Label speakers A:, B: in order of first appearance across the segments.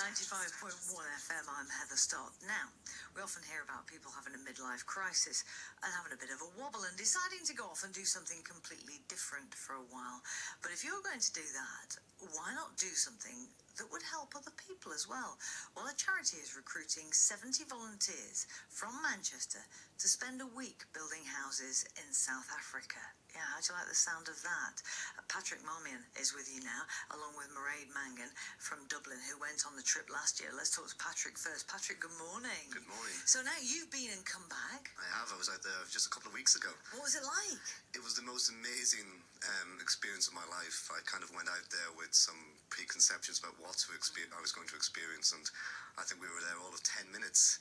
A: 95.1 FM, I'm Heather Stott. Now, we often hear about people having a midlife crisis and having a bit of a wobble and deciding to go off and do something completely different for a while. But if you're going to do that, why not do something that would help other people as well? Well, a charity is recruiting 70 volunteers from Manchester to spend a week building houses in South Africa. Yeah, how do you like the sound of that? Patrick Marmion is with you now, along with Miread Mangan from Dublin, who went on the trip last year. Let's talk to Patrick first. Patrick, good morning.
B: Good morning.
A: So now you've been and come back.
B: I have. I was out there just a couple of weeks ago.
A: What was it like?
B: It was the most amazing experience of my life. I kind of went out there with some preconceptions about what I was going to experience, and I think we were there all of 10 minutes.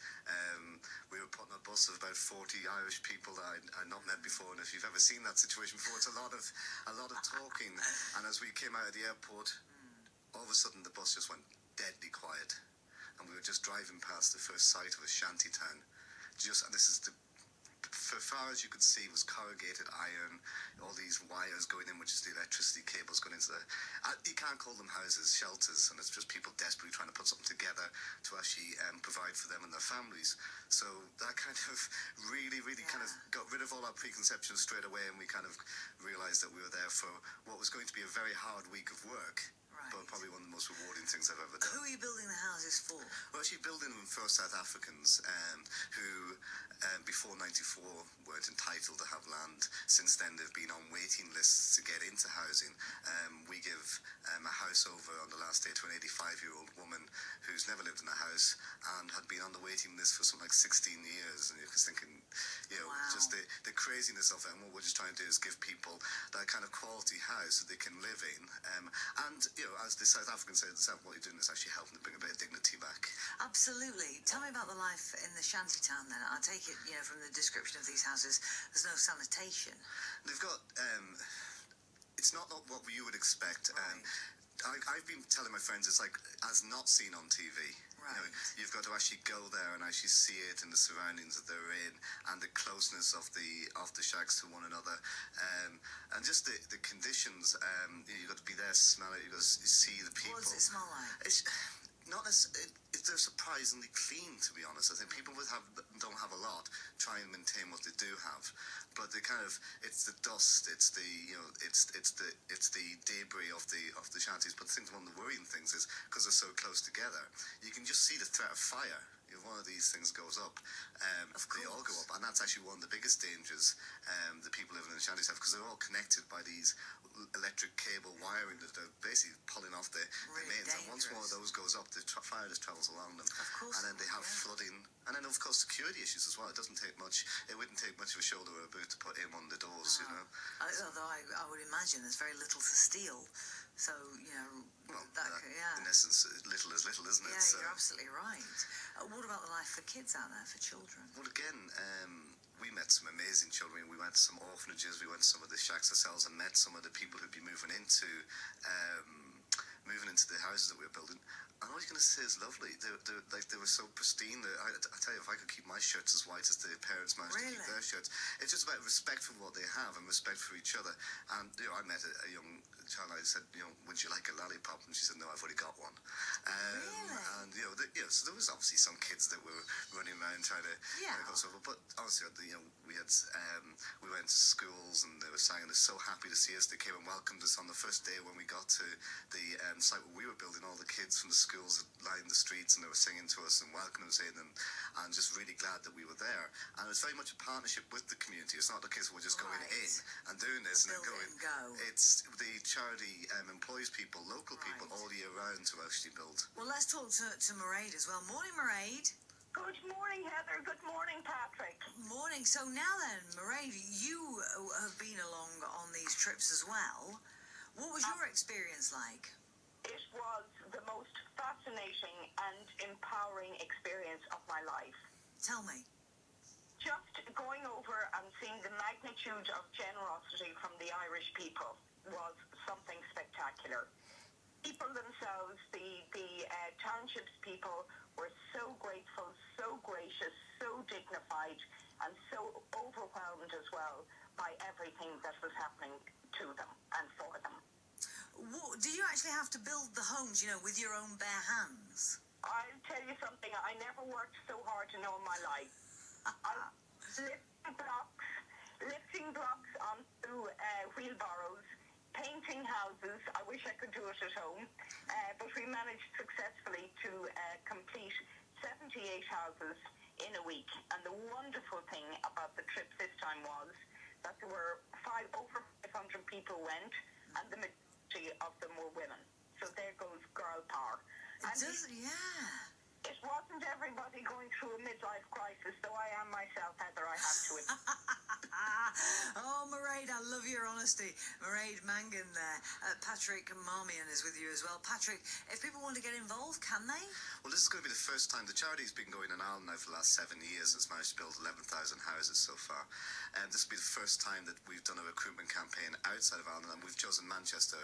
B: We were put on a bus of about 40 Irish people that I'd not met before, and if you've ever seen that situation before, it's a lot of talking. And as we came out of the airport, all of a sudden the bus just went deadly quiet, and we were just driving past the first site of a shanty town. And this is for far as you could see was corrugated iron, all these wires going in, which is the electricity cables going into you can't call them houses, shelters, and it's just people desperately trying to put something together to actually provide for them and their families. So that kind of really kind of got rid of all our preconceptions straight away, and we kind of realised that we were there for what was going to be a very hard week of work. But probably one of the most rewarding things I've ever done.
A: Who are you building the houses for?
B: We're actually building them for South Africans who, before '94, weren't entitled to have land. Since then, they've been on waiting lists to get into housing. We give a house over on the last day to an 85-year-old woman who's never lived in a house and had been on the waiting list for something like 16 years. And you're just thinking, just the craziness of it. And what we're just trying to do is give people that kind of quality house that they can live in. As the South Africans say, what you're doing is actually helping to bring a bit of dignity back.
A: Absolutely. Tell me about the life in the shanty town then. I take it, from the description of these houses, there's no sanitation.
B: They've got, it's not what you would expect.
A: Right.
B: I've been telling my friends it's like as not seen on TV.
A: Right.
B: You've got to actually go there and actually see it in the surroundings that they're in, and the closeness of the shacks to one another, and just the conditions. You've got to be there, smell it. You've got to see the people.
A: What does it smell like?
B: It's not as they're surprisingly clean, to be honest. I think people don't have a lot try and maintain what they do have, but it's the dust, it's the debris of the shanties. But I think one of the worrying things is because they're so close together, you can just see the threat of fire. If one of these things goes up, they all go up, and that's actually one of the biggest dangers the people living in the shanties have, because they're all connected by these electric cable wiring that they're basically pulling off the mains. And once one of those goes up, the fire just travels along them.
A: Of course.
B: And then they have flooding, and then of course security issues as well. It doesn't take much. It wouldn't take much of a shoulder or a boot to put in on the doors,
A: Although I would imagine there's very little to steal. So,
B: in essence, little is little, isn't it?
A: Yeah, you're absolutely right. What about the life for kids out there, for children?
B: Well, again, we met some amazing children. We went to some orphanages, we went to some of the shacks ourselves and met some of the people who'd be moving into the houses that we were building. And all you're going to say is lovely. They were so pristine. I tell you, if I could keep my shirts as white as the parents managed to keep their shirts, it's just about respect for what they have and respect for each other. And I met a young child. I said, would you like a lollipop? And she said, no, I've already got one. And so there was obviously some kids that were running around trying to go over. But honestly, we went to schools and they were saying they're so happy to see us. They came and welcomed us on the first day when we got to the site where we were building. All the kids from the schools lined the streets and they were singing to us and welcoming us in, and just really glad that we were there. And it's very much a partnership with the community. It's not the case we're just going in and doing this and then going. It's the charity employs people, local people, all year round to actually build.
A: Well, let's talk to Miread as well. Morning, Miread.
C: Good morning, Heather. Good morning, Patrick.
A: Morning. So now then, Miread, you have been along on these trips as well. What was your experience like?
C: It was the most fascinating and empowering experience of my life.
A: Tell me.
C: Just going over and seeing the magnitude of generosity from the Irish people was something spectacular. People themselves, the townships people, were so grateful, so gracious, so dignified, and so overwhelmed as well by everything that was happening to them and for them.
A: Do you actually have to build the homes, with your own bare hands?
C: I'll tell you something. I never worked so hard in all my life. I lifting blocks onto wheelbarrows, painting houses. I wish I could do it at home, but we managed successfully to complete 78 houses in a week. And the wonderful thing about the trip this time was that there were over 500 people went, and the majority of them were women. So there goes girl power. It wasn't everybody going through a midlife crisis, though I am myself, Heather, I have to admit.
A: Oh, Miread, I love your honesty. Miread Mangan there. Patrick Marmion is with you as well. Patrick, if people want to get involved, can they?
B: Well, this is going to be the first time. The charity's been going in Ireland now for the last 7 years and it's managed to build 11,000 houses so far. And this will be the first time that we've done a recruitment campaign outside of Ireland, and we've chosen Manchester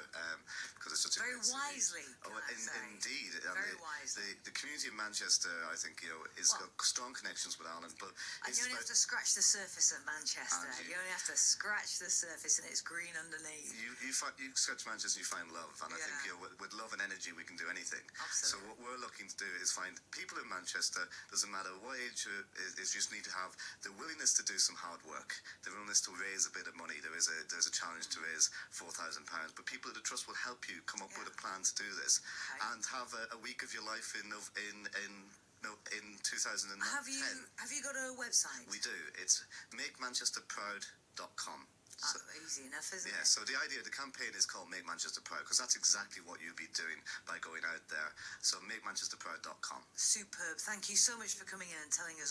B: because it's such a
A: very
B: great city.
A: Wisely.
B: Indeed.
A: Very wisely.
B: The community of Manchester, I think, is got strong connections with Ireland, but
A: and you only have to scratch the surface of Manchester. You only have to scratch the surface, and it's green underneath.
B: You scratch Manchester, you find love, and I think with love and energy, we can do anything.
A: Absolutely.
B: So what we're looking to do is find people in Manchester. Doesn't matter what age you just need to have the willingness to do some hard work, the willingness to raise a bit of money. There's a challenge to raise £4,000, but people that you trust will help you come up with a plan to do this, and have a week of your life in 2010.
A: Have you got a website?
B: We do. It's makemanchesterproud.com.
A: So, easy enough, isn't it?
B: Yeah, so the campaign is called Make Manchester Proud, because that's exactly what you'll be doing by going out there. So makemanchesterproud.com.
A: Superb. Thank you so much for coming in and telling us